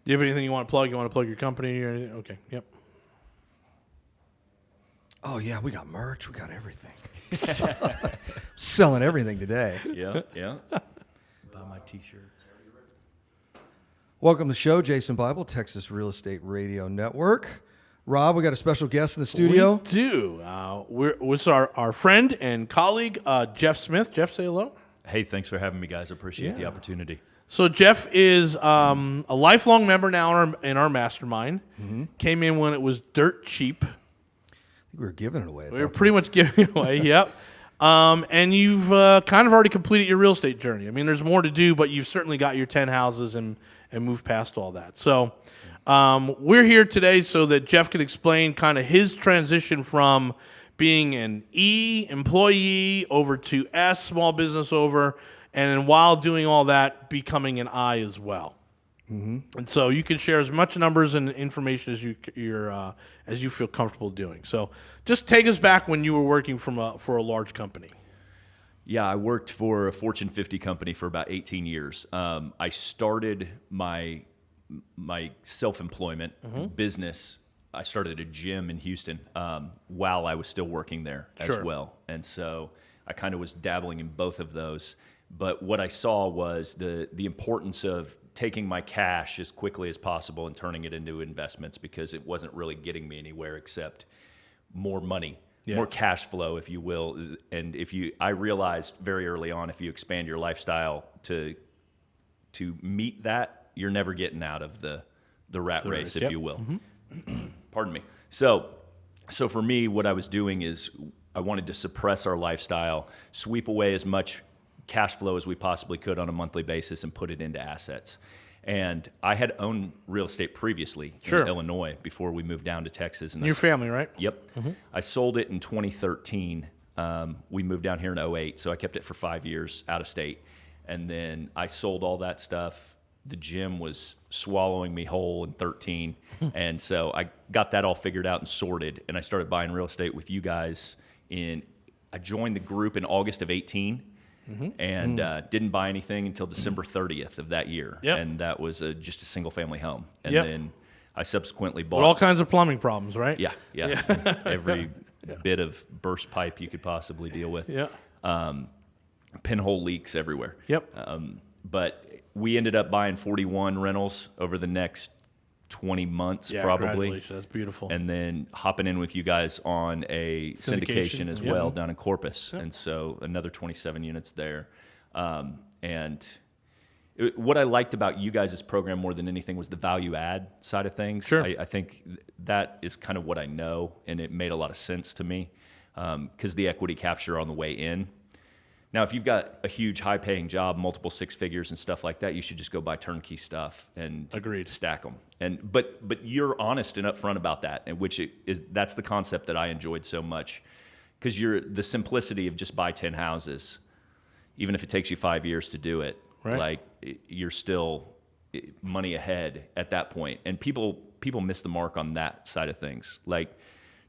Do you have anything you want to plug? You want to plug your company or anything? Okay. Yep. Oh, yeah, we got merch. We got everything. Selling everything today. Yeah. Buy my T-shirts. Welcome to the show, Jason Bible, Texas Real Estate Radio Network. Rob, we got a special guest in the studio. We do. It's our friend and colleague, Jeff Smith. Jeff, say hello. Hey, thanks for having me, guys. I appreciate the opportunity. So Jeff is a lifelong member now in our mastermind. Mm-hmm. Came in when it was dirt cheap. I think we were giving it away. We were pretty much giving it away, yep. And you've kind of already completed your real estate journey. I mean, there's more to do, but you've certainly got your 10 houses and moved past all that. So we're here today so that Jeff can explain kind of his transition from being an E employee over to S small business over, and then while doing all that, becoming an I as well. Mm-hmm. And so you can share as much numbers and information as you feel comfortable doing. So just take us back when you were working for a large company. Yeah, I worked for a Fortune 50 company for about 18 years. I started my self-employment business. I started a gym in Houston while I was still working there as well. And so I kind of was dabbling in both of those. But what I saw was the importance of taking my cash as quickly as possible and turning it into investments, because it wasn't really getting me anywhere except more money, more cash flow, if you will. And I realized very early on, if you expand your lifestyle to meet that, you're never getting out of the rat race, if you will. Mm-hmm. Pardon me. So for me, what I was doing is I wanted to suppress our lifestyle, sweep away as much cash flow as we possibly could on a monthly basis and put it into assets. And I had owned real estate previously in Illinois before we moved down to Texas. And your family, right? Yep. Mm-hmm. I sold it in 2013. We moved down here in 2008, so I kept it for 5 years out of state. And then I sold all that stuff. The gym was swallowing me whole in 2013. And so I got that all figured out and sorted, and I started buying real estate with you guys. I joined the group in August of 2018. Mm-hmm. And didn't buy anything until December 30th of that year. Yep. And that was just a single-family home. And then I subsequently bought... With all kinds of plumbing problems, right? Yeah. Every bit of burst pipe you could possibly deal with. Yeah. Pinhole leaks everywhere. Yep. But we ended up buying 41 rentals over the next 20 months, probably. Congratulations. That's beautiful. And then hopping in with you guys on a syndication as well down in Corpus. Yep. And so another 27 units there. What I liked about you guys' program more than anything was the value add side of things. Sure. I think that is kind of what I know, and it made a lot of sense to me because the equity capture on the way in. Now, if you've got a huge high-paying job, multiple six figures and stuff like that, you should just go buy turnkey stuff and stack them. But you're honest and upfront about that, and that's the concept that I enjoyed so much, because the simplicity of just buy 10 houses, even if it takes you 5 years to do it, like you're still money ahead at that point. And people miss the mark on that side of things. Like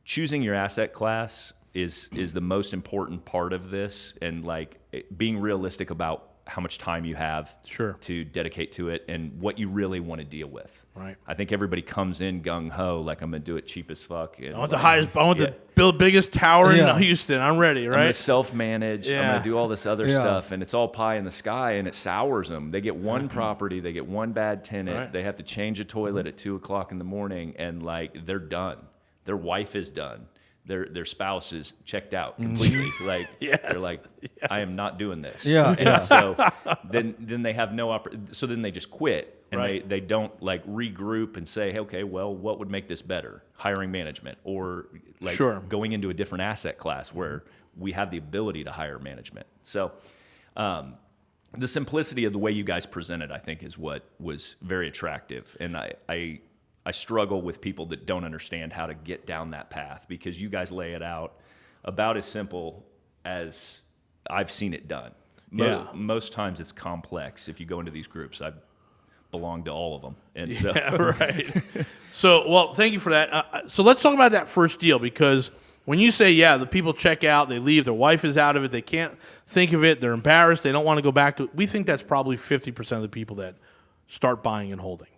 choosing your asset class is the most important part of this, and like being realistic about how much time you have to dedicate to it and what you really want to deal with. Right. I think everybody comes in gung ho, like I'm gonna do it cheap as fuck. And I want to build biggest tower in Houston. I'm ready. Right. I'm gonna self-manage. I'm gonna do all this other stuff, and it's all pie in the sky, and it sours them. They get one property, they get one bad tenant, they have to change a toilet at 2:00 in the morning, and like they're done. Their wife is done. Their spouse is checked out completely. Like they're like, I am not doing this. And so then they have no so then they just quit, and they don't like regroup and say, hey, okay, well, what would make this better? Hiring management, or like going into a different asset class where we have the ability to hire management. So the simplicity of the way you guys presented, I think, is what was very attractive. And I struggle with people that don't understand how to get down that path, because you guys lay it out about as simple as I've seen it done. Most times it's complex. If you go into these groups, I've belonged to all of them. And so, So, well, thank you for that. So let's talk about that first deal, because when you say, the people check out, they leave, their wife is out of it, they can't think of it, they're embarrassed, they don't want to go back to it. We think that's probably 50% of the people that start buying and holding.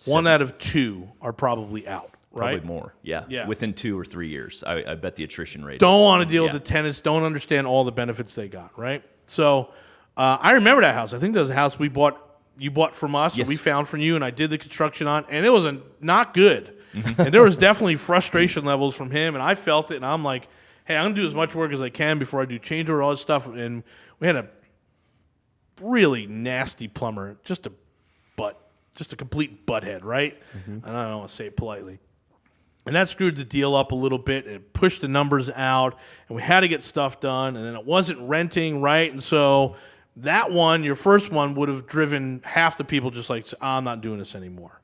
1 out of 2 are probably out, right? Probably more. Yeah. Yeah. Within 2 or 3 years, I bet the attrition rate. Don't want to deal with the tenants. Don't understand all the benefits they got, right? So I remember that house. I think that was a house you bought from us, Yes. or we found from you, and I did the construction on, and it was not good. And there was definitely frustration levels from him, and I felt it, and I'm like, hey, I'm going to do as much work as I can before I do change order, all this stuff. And we had a really nasty plumber, just a complete butthead, right? And I don't want to say it politely. And that screwed the deal up a little bit and pushed the numbers out, and we had to get stuff done, and then it wasn't renting, right? And so that one, your first one, would have driven half the people just like, I'm not doing this anymore.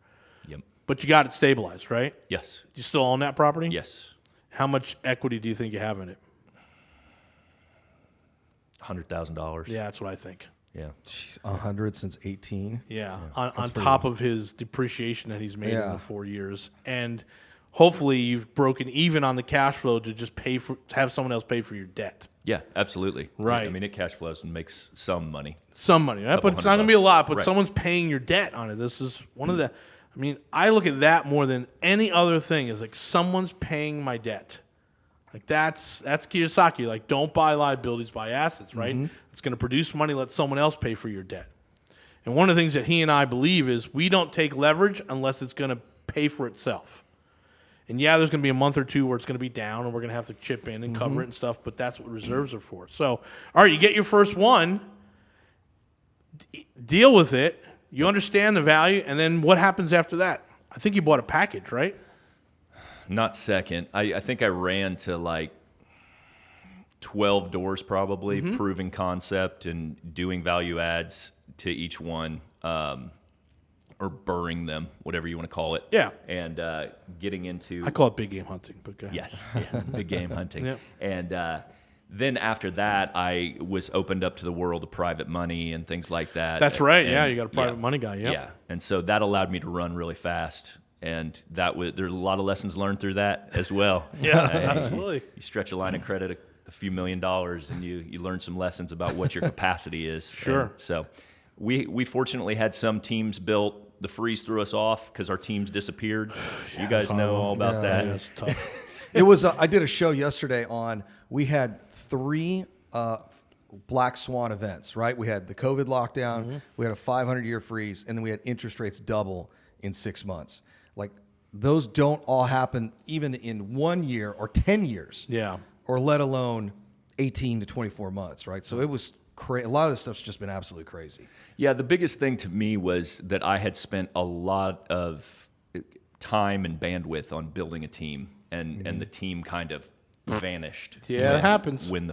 Yep. But you got it stabilized, right? Yes. You still own that property? Yes. How much equity do you think you have in it? $100,000. Yeah, that's what I think. Yeah. Jeez, 100 since 18. Yeah, on top of his depreciation that he's made in the 4 years. And hopefully you've broken even on the cash flow to just have someone else pay for your debt. Yeah, absolutely. Right. I mean, it cash flows and makes some money. Some money, right? But it's not going to be a lot, but someone's paying your debt on it. This is one of the, I mean, I look at that more than any other thing is like someone's paying my debt. Like that's Kiyosaki. Like don't buy liabilities, buy assets, right? It's going to produce money, let someone else pay for your debt. And one of the things that he and I believe is we don't take leverage unless it's going to pay for itself. And yeah, there's going to be a month or two where it's going to be down and we're going to have to chip in and cover it and stuff, but that's what reserves are for. So, all right, you get your first one, deal with it, you understand the value, and then what happens after that? I think you bought a package, right? Not second. I think I ran to like 12 doors probably, proving concept and doing value adds to each one. Or burring them, whatever you want to call it. Yeah. And getting into... I call it big game hunting. But go ahead. Yes, yeah, big game hunting. Yep. And then after that, I was opened up to the world of private money and things like that. That's right. And, yeah, you got a private money guy. Yep. Yeah. And so that allowed me to run really fast. And there's a lot of lessons learned through that as well. Yeah, absolutely. You stretch a line of credit a few $1 million and you learn some lessons about what your capacity is. Sure. And so we fortunately had some teams built. The freeze threw us off because our teams disappeared. You guys know all about that. It's tough. It was. I did a show yesterday on. We had 3 black swan events. Right. We had the COVID lockdown. We had a 500-year freeze, and then we had interest rates double in 6 months. Like those don't all happen even in 1 year or 10 years. Yeah. Or let alone 18 to 24 months. Right. So it was. A lot of this stuff's just been absolutely crazy. Yeah, the biggest thing to me was that I had spent a lot of time and bandwidth on building a team, and the team kind of vanished. Yeah, it happens. When the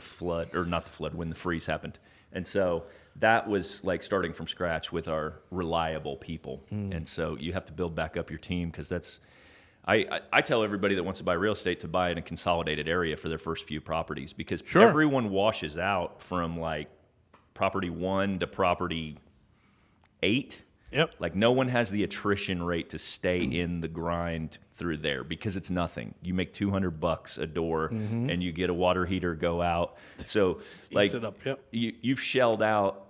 freeze happened. And so that was like starting from scratch with our reliable people. And so you have to build back up your team because that's... I tell everybody that wants to buy real estate to buy in a consolidated area for their first few properties because everyone washes out from like property 1 to property 8. Yep. Like no one has the attrition rate to stay in the grind through there because it's nothing. You make $200 a door and you get a water heater go out. So like it up. Yep. you've shelled out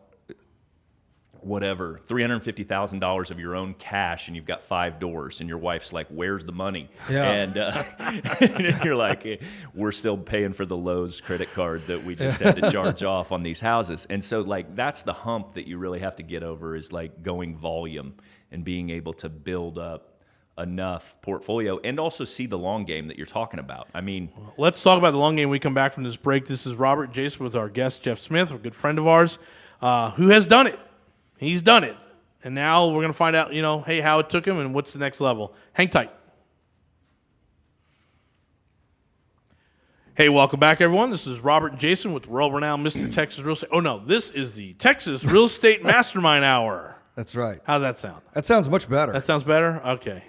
whatever, $350,000 of your own cash, and you've got 5 doors, and your wife's like, "Where's the money?" Yeah. And, and you're like, "We're still paying for the Lowe's credit card that we just had to charge off on these houses." And so, like, that's the hump that you really have to get over is like going volume and being able to build up enough portfolio and also see the long game that you're talking about. I mean, let's talk about the long game when we come back from this break. This is Robert and Jason with our guest Jeff Smith, a good friend of ours, who has done it. He's done it. And now we're going to find out, hey, how it took him and what's the next level. Hang tight. Hey, welcome back, everyone. This is Robert and Jason with world-renowned Mr. Texas Real Estate. Oh, no, this is the Texas Real Estate Mastermind Hour. That's right. How's that sound? That sounds much better. That sounds better? Okay.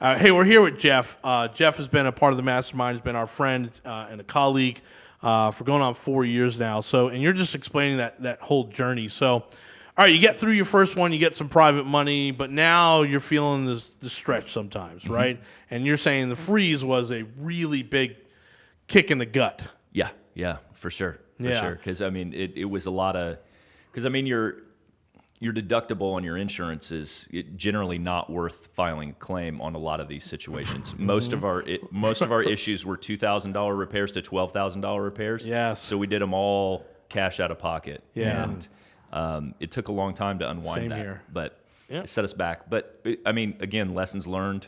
Hey, we're here with Jeff. Jeff has been a part of the Mastermind. He's been our friend and a colleague for going on 4 years now. And you're just explaining that whole journey. So, all right, you get through your first one, you get some private money, but now you're feeling the stretch sometimes, right? And you're saying the freeze was a really big kick in the gut. Yeah, for sure. Because, I mean, it was a lot of... Because, I mean, your deductible on your insurance is generally not worth filing a claim on a lot of these situations. Most of our issues were $2,000 repairs to $12,000 repairs. Yes. So we did them all cash out of pocket. Yeah. And it took a long time to unwind Same that. here. But Yep. it set us back. But I mean, again, lessons learned.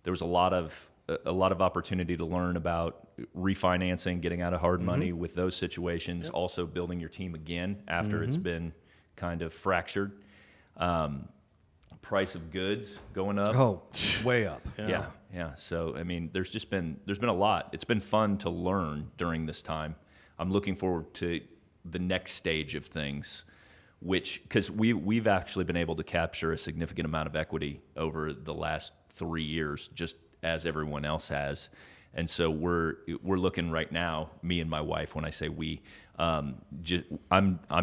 There was a lot of opportunity to learn about refinancing, getting out of hard money with those situations. Also building your team again after it's been kind of fractured. Price of goods going up. Oh, way up. Yeah. So I mean, there's been a lot. It's been fun to learn during this time. I'm looking forward to the next stage of things, because we've actually been able to capture a significant amount of equity over the last 3 years, just as everyone else has. And so we're looking right now, me and my wife, when I say we, I'm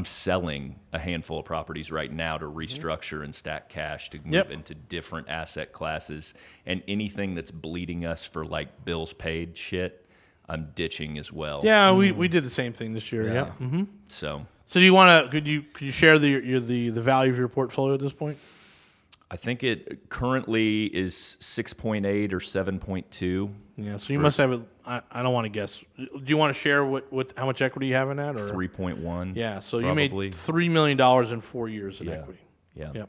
selling a handful of properties right now to restructure and stack cash to move into different asset classes, and anything that's bleeding us for like bills paid shit, I'm ditching as well. Yeah, we did the same thing this year. Yeah. Mm-hmm. So do you want to? Could you share the value of your portfolio at this point? I think it currently is 6.8 or 7.2. Yeah. So you must have it. I don't want to guess. Do you want to share what how much equity you have in that? Or 3.1. Yeah. So probably. you made $3 million in 4 years in equity. Yeah. Yep.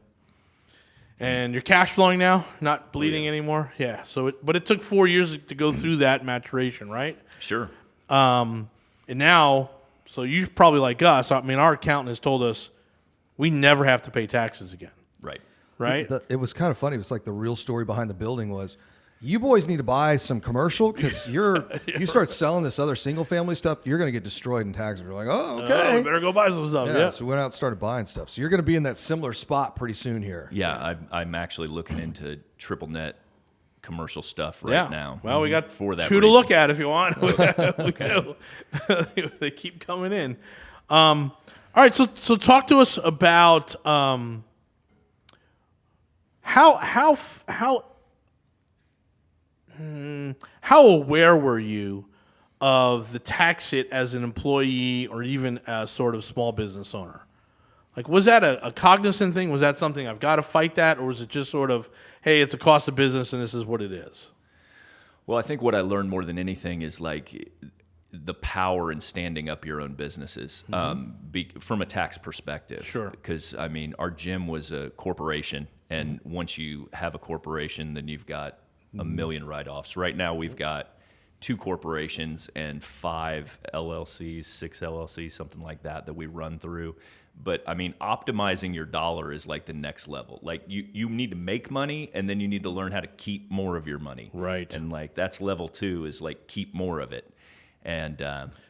And you're cash flowing now, not bleeding anymore. Yeah. So but it took 4 years to go through that maturation, right? Sure. And now, so you probably like us. I mean, our accountant has told us we never have to pay taxes again. Right. Right. It was kind of funny. It was like the real story behind the building was, you boys need to buy some commercial because you start selling this other single family stuff, you're going to get destroyed in taxes. We're like, oh, okay. We better go buy some stuff. Yeah, so we went out and started buying stuff. So you're going to be in that similar spot pretty soon here. Yeah, I'm actually looking into triple net commercial stuff right now. Well, we got for that two to look at if you want. We do. They keep coming in. All right, so talk to us about how aware were you of the tax hit as an employee or even as sort of small business owner? Like, was that a cognizant thing? Was that something I've got to fight that? Or was it just sort of, hey, it's a cost of business and this is what it is? Well, I think what I learned more than anything is like the power in standing up your own businesses from a tax perspective. Sure. Because, I mean, our gym was a corporation. And once you have a corporation, then you've got a million write-offs. Right now, we've got 2 corporations and 5 LLCs, 6 LLCs, something like that we run through. But I mean, optimizing your dollar is like the next level. Like you need to make money, and then you need to learn how to keep more of your money. Right. And like that's level 2 is like keep more of it. And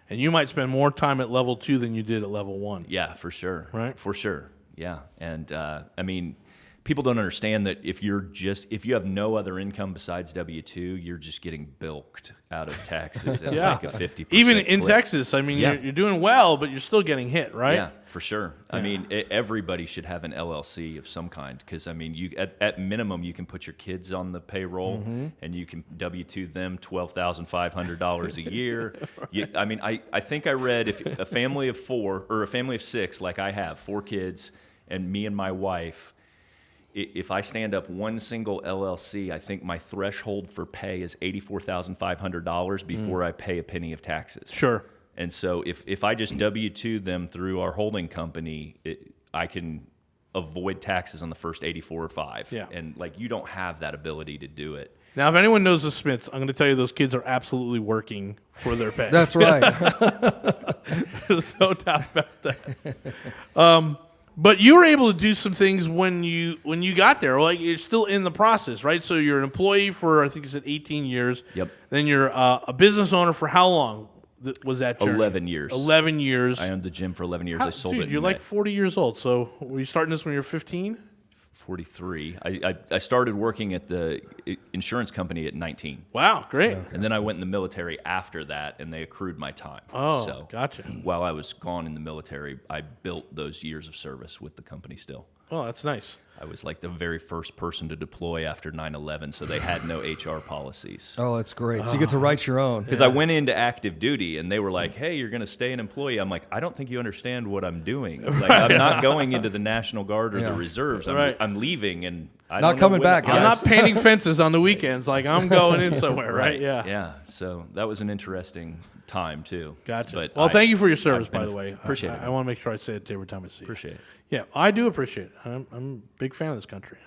you might spend more time at level 2 than you did at level 1. Yeah, for sure. Right. For sure. Yeah. And I mean, people don't understand that if you have no other income besides W-2, you're just getting bilked out of taxes at like a 50%. Even in clip. Texas, I mean, you're doing well, but you're still getting hit, right? Yeah, for sure. I mean, everybody should have an LLC of some kind because, I mean, you at minimum, you can put your kids on the payroll and you can W-2 them $12,500 a year. I mean, I think I read if a family of 4 or a family of 6, like I have, 4 kids, and me and my wife, if I stand up one single LLC, I think my threshold for pay is $84,500 before I pay a penny of taxes. Sure. And so if I just W-2 them through our holding company, I can avoid taxes on the first 84 or 5. Yeah. And like you don't have that ability to do it. Now, if anyone knows the Smiths, I'm going to tell you those kids are absolutely working for their pay. That's right. There's no doubt about that. But you were able to do some things when you got there. Like you're still in the process, right? So you're an employee for I think you said 18 years. Yep. Then you're a business owner for how long was that journey? 11 years. 11 years. I owned the gym for 11 years. I sold it. You're like 40 years old. So were you starting this when you were 15? 43. I started working at the insurance company at 19. Wow, great. And then I went in the military after that, and they accrued my time. Oh, so gotcha. While I was gone in the military, I built those years of service with the company still. Oh, that's nice. I was like the very first person to deploy after 9/11, so they had no HR policies. Oh, that's great. So you get to write your own. Because I went into active duty, and they were like, "Hey, you're going to stay an employee." I'm like, "I don't think you understand what I'm doing. Like, I'm not going into the National Guard or the reserves. I'm leaving, and I Not don't know coming when- back, I'm guys. not painting fences on the weekends. Like, I'm going in somewhere, right? Yeah. Yeah. So that was an interesting time too. Gotcha. But Well, thank you for your I've service, been- by the way. Appreciate it. I want to make sure I say it every time I see you. Appreciate it. Yeah, I do appreciate it. I'm a big fan of this country.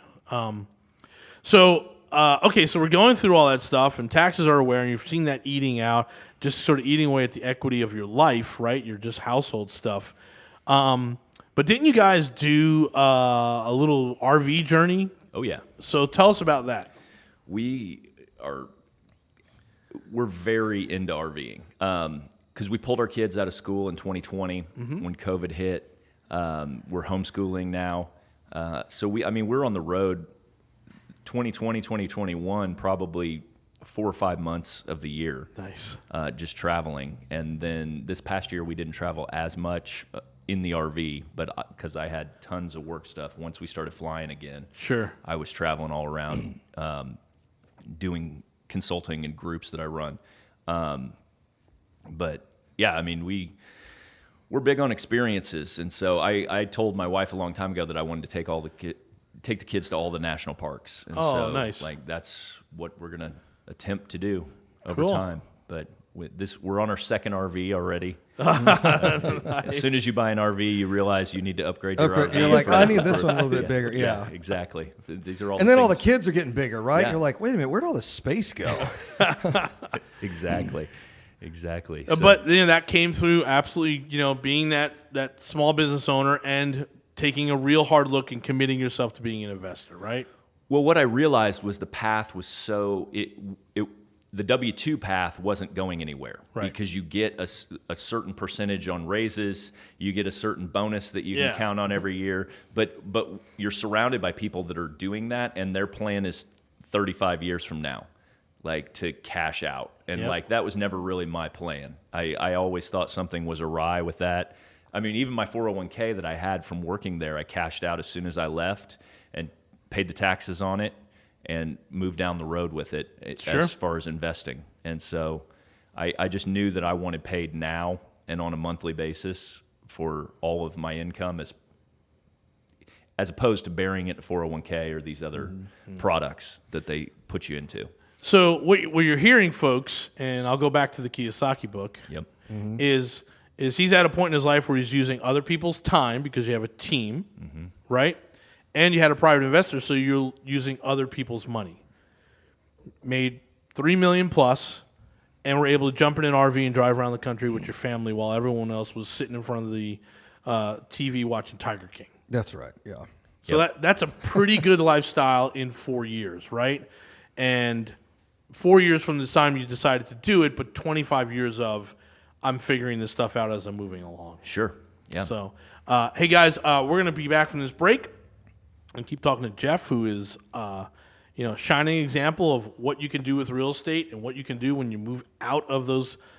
Okay, so we're going through all that stuff, and taxes are aware, and you've seen that eating out, just sort of eating away at the equity of your life, right? Your just household stuff. But didn't you guys do a little RV journey? Oh yeah. So tell us about that. We're very into RVing because we pulled our kids out of school in 2020 when COVID hit. We're homeschooling now, so we're on the road 2020, 2021, probably 4 or 5 months of the year. Nice. Just traveling, and then this past year we didn't travel as much in the RV, but because I had tons of work stuff. Once we started flying again, Sure. I was traveling all around, doing consulting in groups that I run. But yeah, I mean, we're big on experiences, and so I told my wife a long time ago that I wanted to take the kids to all the national parks. And so, nice. like, that's what we're gonna attempt to do over Cool. time. But we're on our second RV already. As soon as you buy an RV, you realize you need to upgrade your RV. You're like, I need this one a little bit bigger. Yeah. Exactly. These are all. And then all the things- kids are getting bigger, right? Yeah. You're like, wait a minute, where'd all this space go? Exactly. Exactly. But that came through absolutely, being that small business owner and taking a real hard look and committing yourself to being an investor, right? Well, what I realized was the path was the W-2 path wasn't going anywhere, Right. because you get a certain percentage on raises, you get a certain bonus that you can count on every year, but you're surrounded by people that are doing that, and their plan is 35 years from now, like, to cash out, and like, that was never really my plan. I always thought something was awry with that. I mean, even my 401k that I had from working there, I cashed out as soon as I left and paid the taxes on it and moved down the road with it as far as investing. And so I just knew that I wanted paid now and on a monthly basis for all of my income as opposed to burying it in 401k or these other products that they put you into. So what you're hearing, folks, and I'll go back to the Kiyosaki book, Yep. is he's at a point in his life where he's using other people's time because you have a team, right? And you had a private investor, so you're using other people's money. Made $3 million plus, and were able to jump in an RV and drive around the country with your family while everyone else was sitting in front of the TV watching Tiger King. That's right. Yeah. So that's a pretty good lifestyle in 4 years, right? And 4 years from the time you decided to do it, but 25 years of I'm figuring this stuff out as I'm moving along. Sure. Yeah. So, hey guys, we're going to be back from this break and keep talking to Jeff, who is, shining example of what you can do with real estate and what you can do when you move out of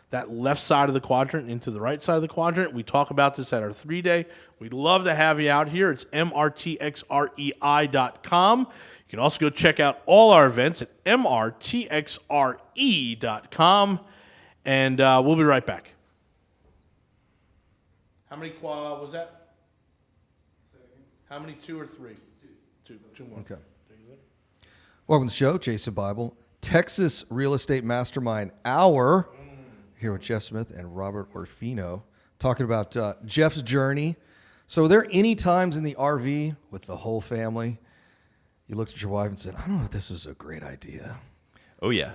that left side of the quadrant into the right side of the quadrant. We talk about this at our 3-day. We'd love to have you out here. It's mrtxrei.com. You can also go check out all our events at mrtxre.com. And we'll be right back. How many was that? How many, 2 or 3? Two more. Okay. Welcome to the show, Jason Bible, Texas Real Estate Mastermind Hour. Here with Jeff Smith and Robert Orfino, talking about Jeff's journey. So, are there any times in the RV with the whole family you looked at your wife and said, "I don't know if this was a great idea"? Oh yeah.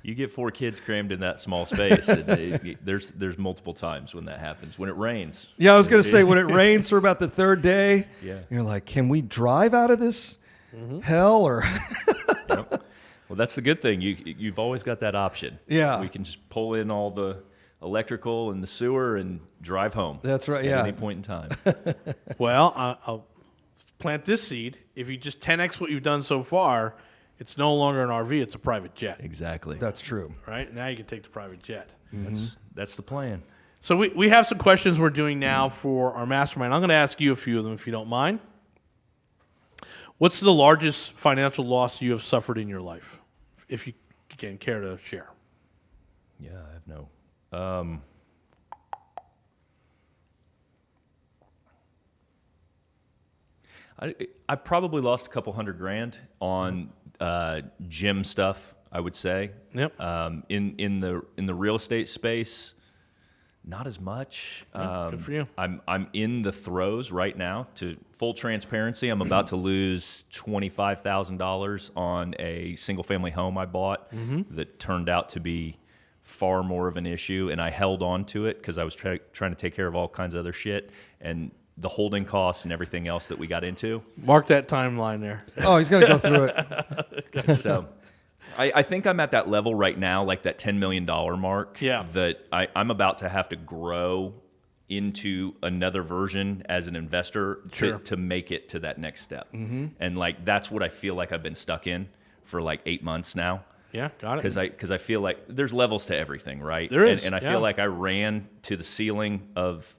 You get 4 kids crammed in that small space. And there's multiple times when that happens. When it rains. Yeah, I was going to say, when it rains for about the 3rd day, Yeah. you're like, "Can we drive out of this hell?" Or Yep. Well, that's the good thing. You've always got that option. Yeah. We can just pull in all the electrical and the sewer and drive home. That's right, At yeah. any point in time. Well, I'll plant this seed. If you just 10x what you've done so far, it's no longer an RV, it's a private jet, Exactly. that's true. right? Now you can take the private jet. That's the plan. So we have some questions we're doing now for our mastermind. I'm going to ask you a few of them if you don't mind. What's the largest financial loss you have suffered in your life? If you can care to share. Yeah, I have no. I probably lost a couple $100,000 on gym stuff, I would say. Yep. In the real estate space, not as much. Good for you. I'm in the throes right now. To full transparency, I'm about to lose $25,000 on a single family home I bought that turned out to be far more of an issue, and I held on to it because I was trying to take care of all kinds of other shit and the holding costs and everything else that we got into. Mark that timeline there. Oh, he's going to go through it. So I think I'm at that level right now, like that $10 million mark. Yeah. That I'm about to have to grow into another version as an investor to make it to that next step. And like that's what I feel like I've been stuck in for like 8 months now. Yeah, got it. Because I feel like there's levels to everything, right? There is, and I feel like I ran to the ceiling of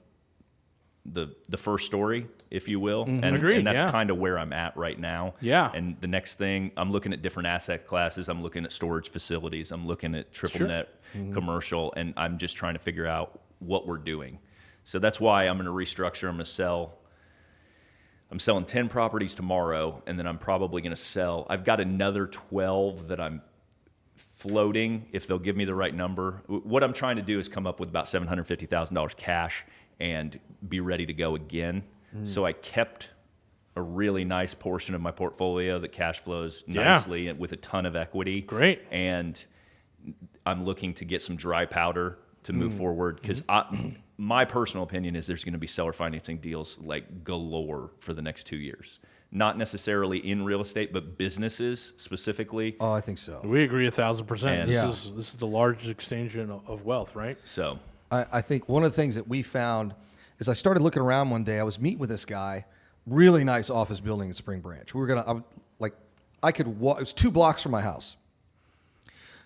the first story, if you will. Agreed, and that's yeah. kind of where I'm at right now. Yeah. And the next thing, I'm looking at different asset classes. I'm looking at storage facilities. I'm looking at triple net commercial, and I'm just trying to figure out what we're doing. So that's why I'm going to restructure. I'm going to sell. I'm selling 10 properties tomorrow, and then I'm probably going to sell. I've got another 12 that I'm floating if they'll give me the right number. What I'm trying to do is come up with about $750,000 cash and be ready to go again. So I kept a really nice portion of my portfolio that cash flows nicely and with a ton of equity. Great. And I'm looking to get some dry powder to move forward because my personal opinion is there's going to be seller financing deals like galore for the next 2 years. Not necessarily in real estate, but businesses specifically. Oh, I think so. We agree 1,000%. And- This is the largest extension of wealth, right? So I think one of the things that we found is I started looking around one day. I was meeting with this guy, really nice office building in Spring Branch. We were gonna, I could walk. It was 2 blocks from my house.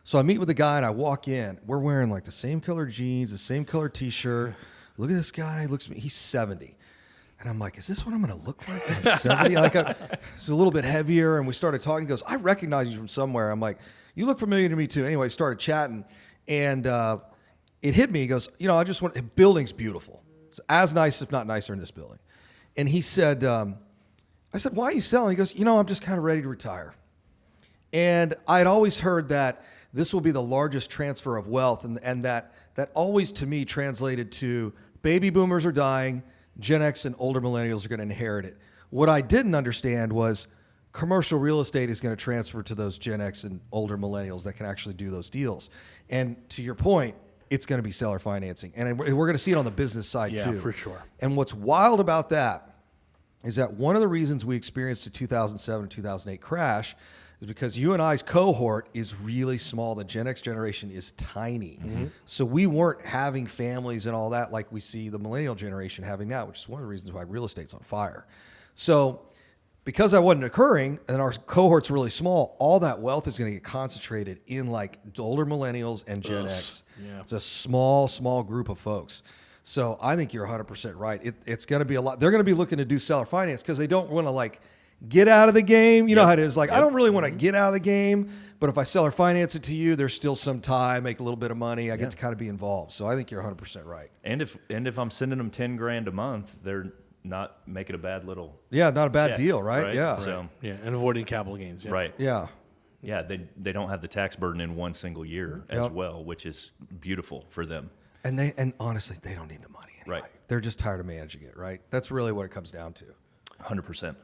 So I meet with the guy and I walk in. We're wearing like the same color jeans, the same color T-shirt. Look at this guy. He looks at me. He's 70. And I'm like, is this what I'm going to look like when I'm 70? He's a little bit heavier. And we started talking. He goes, I recognize you from somewhere. I'm like, you look familiar to me too. Anyway, started chatting. And it hit me. He goes, I just want, the building's beautiful. It's as nice, if not nicer, in this building. And he said, I said, why are you selling? He goes, I'm just kind of ready to retire. And I'd always heard that this will be the largest transfer of wealth. And that always to me translated to baby boomers are dying. Gen X and older millennials are going to inherit it. What I didn't understand was commercial real estate is going to transfer to those Gen X and older millennials that can actually do those deals. And to your point, it's going to be seller financing. And we're going to see it on the business side too. Yeah, for sure. And what's wild about that is that one of the reasons we experienced the 2007, 2008 crash is because you and I's cohort is really small. The Gen X generation is tiny. So we weren't having families and all that like we see the millennial generation having now, which is one of the reasons why real estate's on fire. So because that wasn't occurring and our cohort's really small, all that wealth is going to get concentrated in like older millennials and Gen X. Yeah. It's a small group of folks. So I think you're 100% right. It's going to be a lot. They're going to be looking to do seller finance because they don't want to like get out of the game. You know how it is. Like, I don't really want to get out of the game, but if I seller finance it to you, there's still some time, make a little bit of money. I get to kind of be involved. So I think you're 100% right. and if I'm sending them $10,000 a month, they're not making a bad little Yeah, not a bad check, deal, right? Yeah. So Yeah, and avoiding capital gains. Yeah. right. Yeah. Yeah, they don't have the tax burden in one single year as well, which is beautiful for them. And honestly, they don't need the money anyway. Right. They're just tired of managing it, right? That's really what it comes down to. 100%.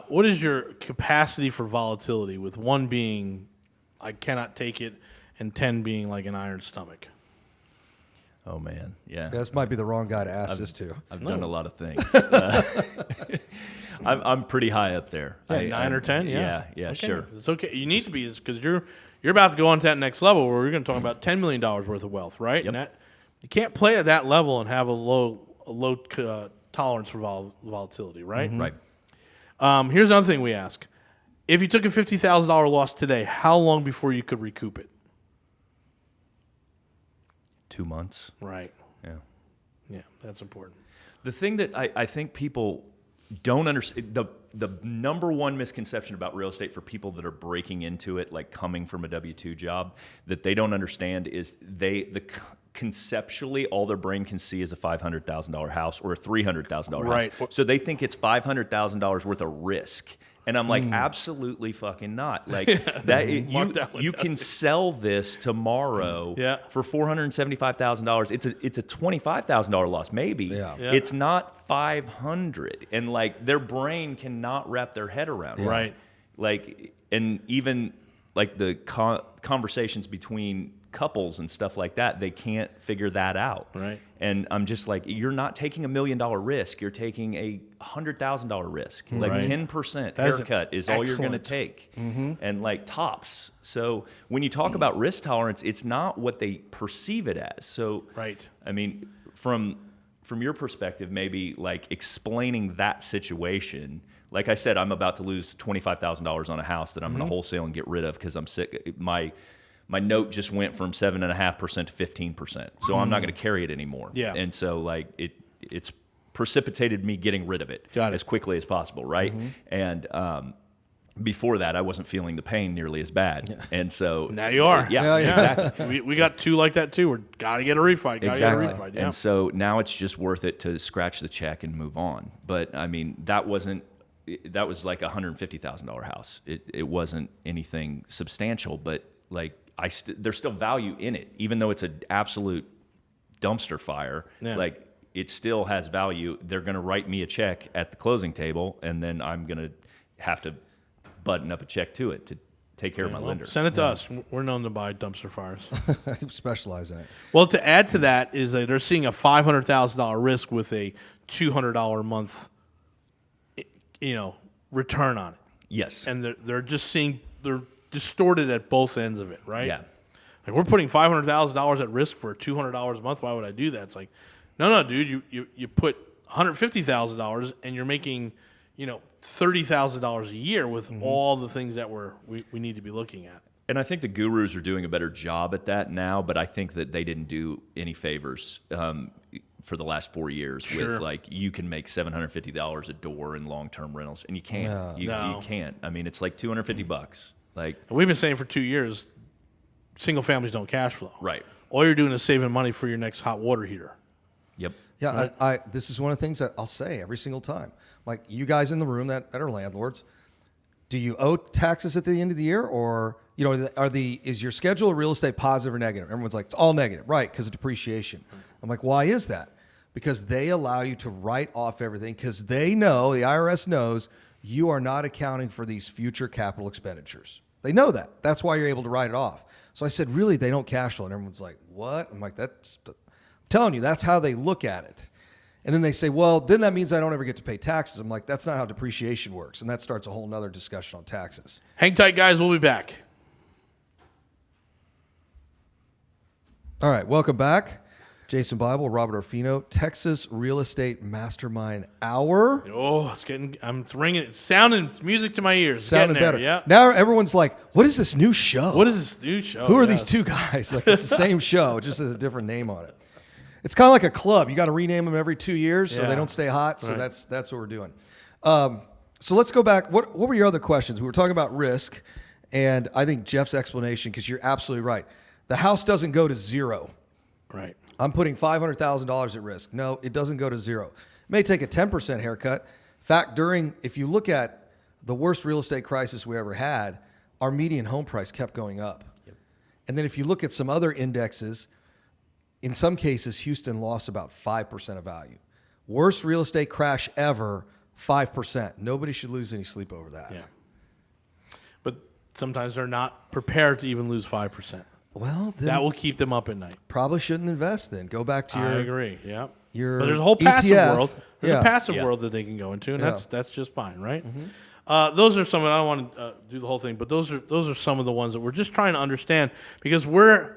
What is your capacity for volatility? With 1 being, I cannot take it, and 10 being like an iron stomach. Oh man, yeah. This might be the wrong guy to ask this to. I've done a lot of things. I'm pretty high up there. Yeah, 9 or 10. Yeah, Okay. sure. It's okay. You need to be because you're about to go on to that next level where we're going to talk about $10 million worth of wealth, right? Yep. And you can't play at that level and have a low tolerance for volatility, right? Right. Here's another thing we ask: if you took a $50,000 loss today, how long before you could recoup it? 2 months. Right. Yeah. Yeah, that's important. The thing that I think people don't understand, the number one misconception about real estate for people that are breaking into it, like coming from a W-2 job, that they don't understand is conceptually all their brain can see is a $500,000 house or a $300,000 Right. house. So they think it's $500,000 worth of risk. And I'm like, absolutely fucking not. Like you can sell this tomorrow for $475,000. It's a $25,000 loss, maybe. Yeah. It's not $500, and like their brain cannot wrap their head around it. Right. Like, and even like the conversations between couples and stuff like that, they can't figure that out. Right. And I'm just like, you're not taking $1 million risk. You're taking a $100,000 risk. Like 10% haircut is all you're going to take. And like tops. So when you talk about risk tolerance, it's not what they perceive it as. So, I mean, from your perspective, maybe like explaining that situation. Like I said, I'm about to lose $25,000 on a house that I'm going to wholesale and get rid of because I'm sick. My note just went from 7.5% to 15%. So I'm not going to carry it anymore. Yeah. And so like it's precipitated me getting rid of it as quickly as possible, right? And before that, I wasn't feeling the pain nearly as bad. Yeah. And so now you are. Yeah. Exactly. we got two like that too. We're got to get a refi. Exactly. And so now it's just worth it to scratch the check and move on. But I mean, that was like a $150,000 house. It wasn't anything substantial, but like there's still value in it, even though it's an absolute dumpster fire. Yeah. Like it still has value. They're going to write me a check at the closing table, and then I'm going to have to button up a check to it to take care of my lender. Send it to us. We're known to buy dumpster fires. I specialize in it. Well, to add to that is that they're seeing a $500,000 risk with a $200 a month, return on it. Yes. And they're just seeing they're distorted at both ends of it, right? Yeah. Like we're putting $500,000 at risk for $200 a month. Why would I do that? It's like, no, dude. You put $150,000 and you're making, $30,000 a year with all the things that we need to be looking at. And I think the gurus are doing a better job at that now, but I think that they didn't do any favors for the last 4 years with like you can make $750 a door in long-term rentals, and you can't. You can't. I mean, it's like $250. Like we've been saying for 2 years, single families don't cash flow. Right. All you're doing is saving money for your next hot water heater. Yep. Yeah, right. This is one of the things that I'll say every single time. Like you guys in the room that are landlords, do you owe taxes at the end of the year, or is your schedule of real estate positive or negative? Everyone's like, it's all negative, right? Because of depreciation. I'm like, why is that? Because they allow you to write off everything because they know, the IRS knows, you are not accounting for these future capital expenditures. They know that. That's why you're able to write it off. So I said, really, they don't cash flow. And everyone's like, what? I'm like, I'm telling you, that's how they look at it. And then they say, well, then that means I don't ever get to pay taxes. I'm like, that's not how depreciation works. And that starts a whole nother discussion on taxes. Hang tight, guys. We'll be back. All right, welcome back. Jason Bible, Robert Orfino, Texas Real Estate Mastermind Hour. Oh, it's ringing. It's sounding music to my ears. It's sounding better. There. Yeah. Now everyone's like, what is this new show? What is this new show? Who are these two guys? Like it's the same show, it just has a different name on it. It's kind of like a club. You got to rename them every 2 years so they don't stay hot. So that's what we're doing. So let's go back. What were your other questions? We were talking about risk, and I think Jeff's explanation, because you're absolutely right. The house doesn't go to zero. Right. I'm putting $500,000 at risk. No, it doesn't go to zero. It may take a 10% haircut. In fact, if you look at the worst real estate crisis we ever had, our median home price kept going up. Yep. And then if you look at some other indexes, in some cases, Houston lost about 5% of value. Worst real estate crash ever, 5%. Nobody should lose any sleep over that. Yeah. But sometimes they're not prepared to even lose 5%. Well, that will keep them up at night. Probably shouldn't invest then. Go back to your... I agree, yeah. But there's a whole passive ETF. world. There's a passive world that they can go into, and that's just fine, right? Mm-hmm. Those are some, and I don't want to do the whole thing, but those are some of the ones that we're just trying to understand, because we're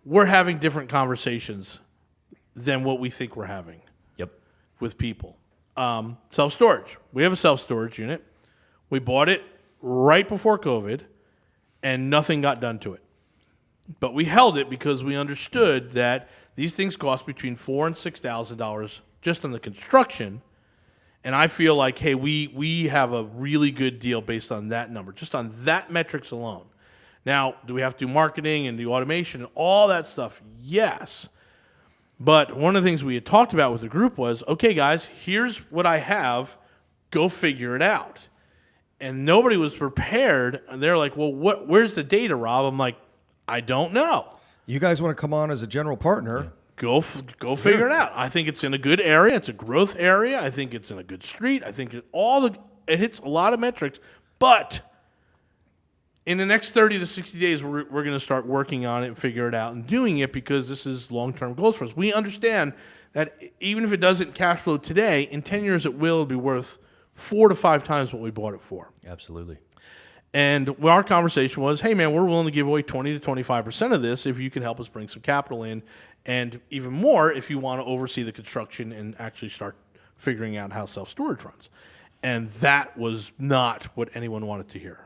having different conversations than what we think we're having. Yep. With people. Self-storage. We have a self-storage unit. We bought it right before COVID, and nothing got done to it. But we held it because we understood that these things cost between $4,000 and $6,000 just on the construction. And I feel like, hey, we have a really good deal based on that number, just on that metrics alone. Now, do we have to do marketing and do automation and all that stuff? Yes. But one of the things we had talked about with the group was, okay, guys, here's what I have. Go figure it out. And nobody was prepared. And they're like, well, where's the data, Rob? I'm like, I don't know. You guys want to come on as a general partner? Go figure it out. I think it's in a good area. It's a growth area. I think it's in a good street. I think it hits a lot of metrics. But in the next 30 to 60 days, we're going to start working on it and figure it out and doing it because this is long-term goals for us. We understand that even if it doesn't cash flow today, in 10 years it will be worth 4 to 5 times what we bought it for. Absolutely. And our conversation was, hey, man, we're willing to give away 20 to 25% of this if you can help us bring some capital in, and even more if you want to oversee the construction and actually start figuring out how self-storage runs. And that was not what anyone wanted to hear.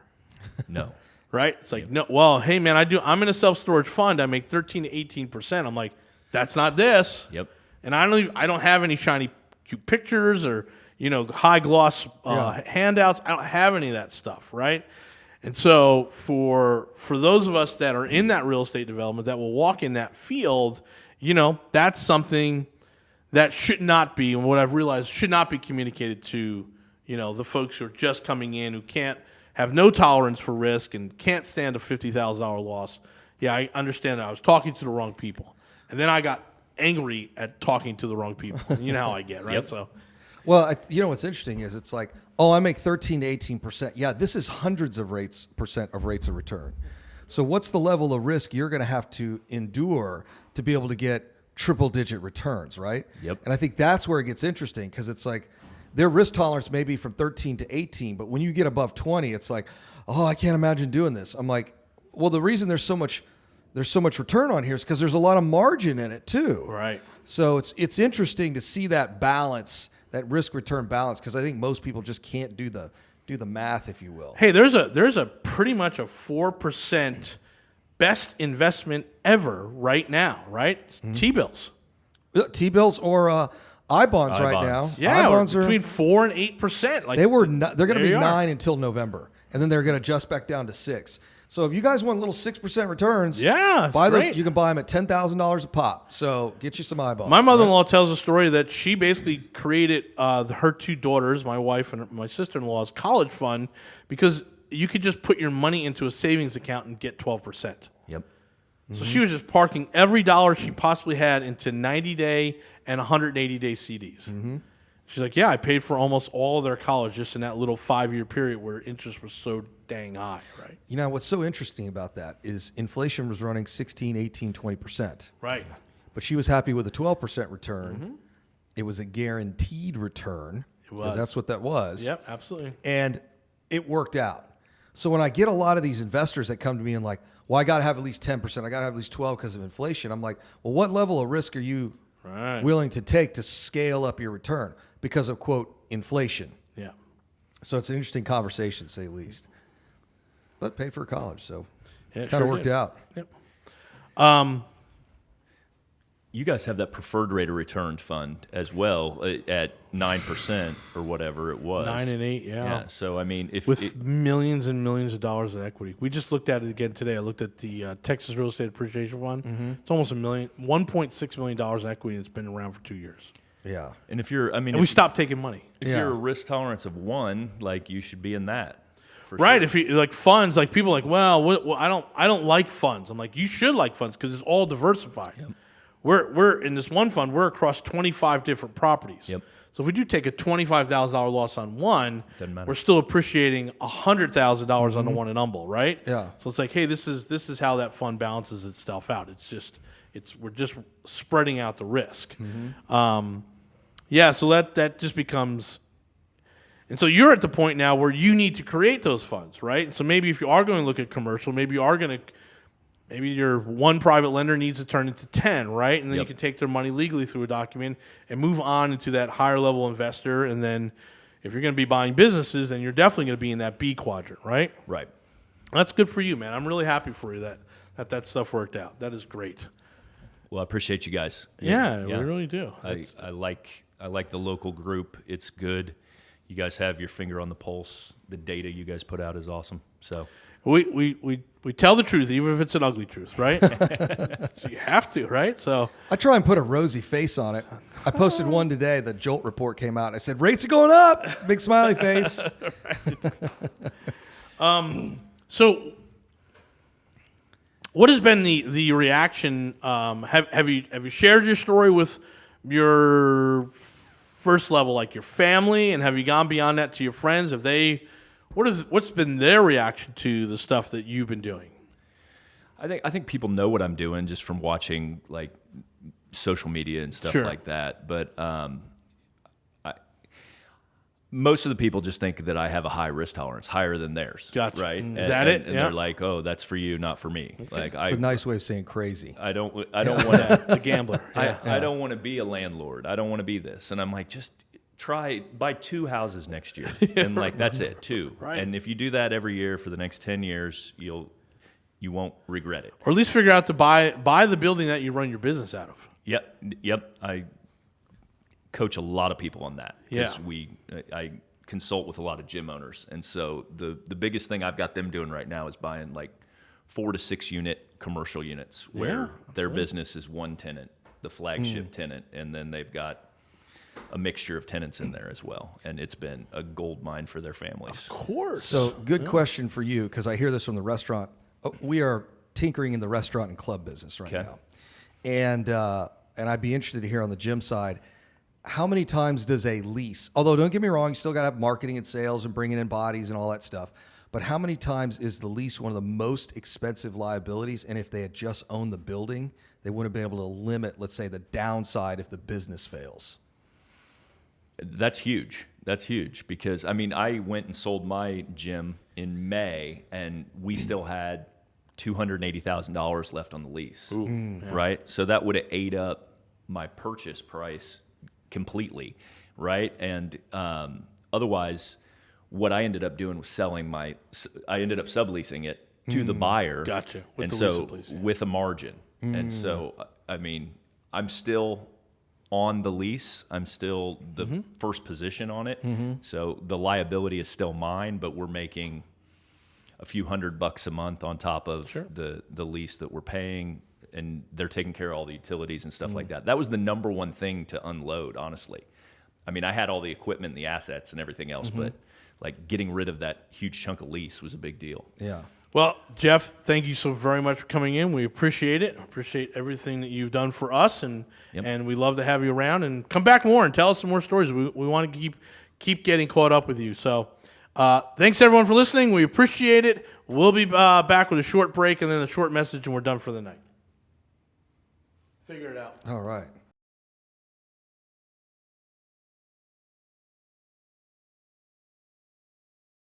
No. Right? It's like, no, well, hey, man, I'm in a self-storage fund. I make 13 to 18%. I'm like, that's not this. Yep. And I don't have any shiny cute pictures or, high gloss handouts. I don't have any of that stuff, right? And so for those of us that are in that real estate development that will walk in that field, that's something that should not be, and what I've realized should not be communicated to, the folks who are just coming in, who have no tolerance for risk and can't stand a $50,000 loss. Yeah, I understand that. I was talking to the wrong people. And then I got angry at talking to the wrong people. You know how I get, right? Yep. So, Well, what's interesting is it's like, oh, I make 13 to 18%. Yeah, this is hundreds of percent of rates of return. So what's the level of risk you're going to have to endure to be able to get triple-digit returns, right? Yep. And I think that's where it gets interesting because it's like their risk tolerance may be from 13 to 18, but when you get above 20, it's like, oh, I can't imagine doing this. I'm like, well, the reason there's so much return on here is because there's a lot of margin in it too. right. So it's interesting to see that balance, that risk return balance, because I think most people just can't do the math, if you will. Hey, there's a pretty much a 4% best investment ever right now, right? Mm-hmm. T-bills. T-bills or I-bonds right now. Yeah, I-bonds between 4 and 8%. Like they're going to be you are. 9 until November, and then they're going to adjust back down to 6. So if you guys want little 6% returns, buy those. great. You can buy them at $10,000 a pop. So get you some I-bonds. My mother-in-law tells a story that she basically created her 2 daughters, my wife and my sister-in-law's college fund, because you could just put your money into a savings account and get 12%. Yep. So she was just parking every dollar she possibly had into 90-day and 180-day CDs. Mm-hmm. She's like, yeah, I paid for almost all of their college just in that little 5-year period where interest was so dang high, right? You know, what's so interesting about that is inflation was running 16, 18, 20%. Right. But she was happy with a 12% return. Mm-hmm. It was a guaranteed return. It was. Because that's what that was. Yep, absolutely. And it worked out. So when I get a lot of these investors that come to me and like, well, I got to have at least 10%. I got to have at least 12 because of inflation. I'm like, well, what level of risk are you willing to take to scale up your return because of, quote, inflation? Yeah. So it's an interesting conversation, to say the least. But paid for college, so Yeah, kind of worked out. Yep. You guys have that preferred rate of return fund as well at 9% or whatever it was. 9 and 8, yeah. Yeah. So I mean, With millions and millions of dollars in equity. We just looked at it again today. I looked at the Texas Real Estate Appreciation Fund. Mm-hmm. It's almost $1.6 million in equity, and it's been around for 2 years. Yeah. and if you're, I mean, And we stopped taking money. if you're a risk tolerance of 1, like you should be in that. For Right, sure. if you like funds, like people are like, well, I don't like funds. I'm like, you should like funds because it's all diversified. Yep. We're in this one fund. We're across 25 different properties. Yep. So if we do take a $25,000 loss on one, Doesn't matter. we're still appreciating $100,000 on the one in Humble, right? Yeah. So it's like, hey, this is how that fund balances itself out. We're just spreading out the risk. Yeah. So that just becomes. And so you're at the point now where you need to create those funds, right? And so maybe if you are going to look at commercial, maybe your one private lender needs to turn into 10, right? And then you can take their money legally through a document and move on into that higher level investor. And then if you're going to be buying businesses, then you're definitely going to be in that B quadrant, right? Right. That's good for you, man. I'm really happy for you that stuff worked out. That is great. Well, I appreciate you guys. Yeah, we really do. I like the local group. It's good. You guys have your finger on the pulse. The data you guys put out is awesome. So we tell the truth, even if it's an ugly truth, right? You have to, right? So I try and put a rosy face on it. I posted one today. The Jolt report came out. And I said, rates are going up. Big smiley face. So what has been the reaction? Have you shared your story with your first level, like your family, and have you gone beyond that to your friends? What's been their reaction to the stuff that you've been doing? I think people know what I'm doing just from watching like social media and stuff like that. But most of the people just think that I have a high risk tolerance, higher than theirs. Gotcha. Right? Is that it? And they're like, "Oh, that's for you, not for me." Okay. Like, it's a nice way of saying crazy. I don't want to. The gambler. I don't want to be a landlord. I don't want to be this. And I'm like, just buy 2 houses next year, and like that's it, 2. Right. And if you do that every year for the next 10 years, you won't regret it. Or at least figure out to buy the building that you run your business out of. Yep. I coach a lot of people on that because Yeah. I consult with a lot of gym owners, and so the biggest thing I've got them doing right now is buying like 4 to 6 unit commercial units where their business is one tenant, the flagship tenant, and then they've got a mixture of tenants in there as well, and it's been a gold mine for their families. Of course. So good question for you, because I hear this from the restaurant. We are tinkering in the restaurant and club business right now, and I'd be interested to hear on the gym side, how many times does a lease, although don't get me wrong, you still got to have marketing and sales and bringing in bodies and all that stuff, but how many times is the lease one of the most expensive liabilities? And if they had just owned the building, they wouldn't have been able to limit, let's say, the downside if the business fails. That's huge. That's huge because, I mean, I went and sold my gym in May, and we still had $280,000 left on the lease, right? So that would have ate up my purchase price completely, right? And otherwise, what I ended up doing was I ended up subleasing it to the buyer. Gotcha. With a margin. And so, I mean, I'm still on the lease. I'm still the first position on it. So the liability is still mine, but we're making a few $100 a month on top of the lease that we're paying, and they're taking care of all the utilities and stuff like that. That was the number one thing to unload, honestly. I mean, I had all the equipment and the assets and everything else, but like getting rid of that huge chunk of lease was a big deal. Yeah. Well, Jeff, thank you so very much for coming in. We appreciate it. Appreciate everything that you've done for us, and we love to have you around. And come back more and tell us some more stories. We want to keep getting caught up with you. So thanks, everyone, for listening. We appreciate it. We'll be back with a short break and then a short message, and we're done for the night. Figure it out. All right.